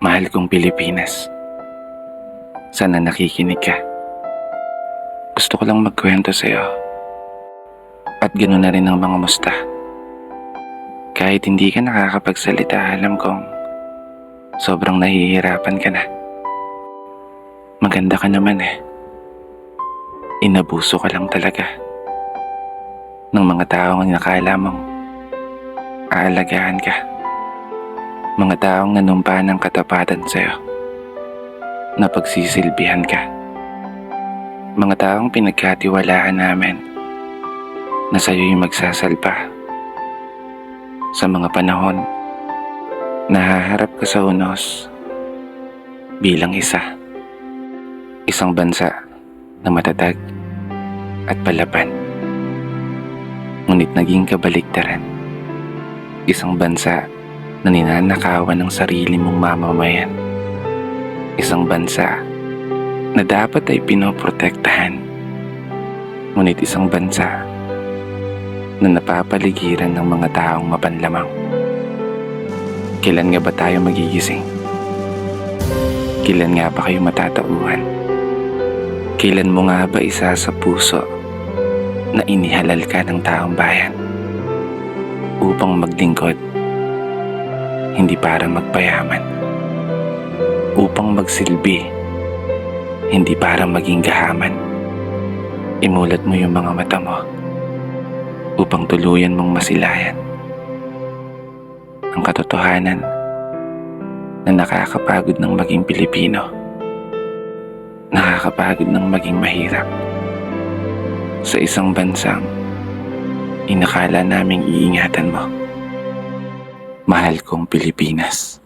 Mahal kong Pilipinas, sana nakikinig ka. Gusto ko lang magkwento sa'yo. At ganoon na rin ang mga musta. Kahit hindi ka nakakapagsalita, alam kong sobrang nahihirapan ka na. Maganda ka naman eh. Inabuso ka lang talaga ng mga taong nakala mong aalagaan ka. Mga taong nanumpa ng katapatan sa'yo, na pagsisilbihan ka. Mga taong pinagkatiwalaan namin na sa'yo'y magsasalpa sa mga panahon na haharap ka sa unos bilang isang bansa na matatag at palaban. Ngunit naging kabaligtaran, isang bansa na ninanakawan ng sarili mong mamamayan. Isang bansa na dapat ay pinoprotektahan. Ngunit isang bansa na napapaligiran ng mga taong mapanlamang. Kailan nga ba tayo magigising? Kailan nga ba kayo matatauhan? Kailan mo nga ba isa sa puso na inihalal ka ng taong bayan upang maglingkod, hindi para magpayaman, upang magsilbi, hindi para maging gahaman? Imulat mo yung mga mata mo upang tuluyan mong masilayan ang katotohanan na nakakapagod ng maging Pilipino, nakakapagod ng maging mahirap sa isang bansang inakala naming iingatan mo. Mahal kong Pilipinas.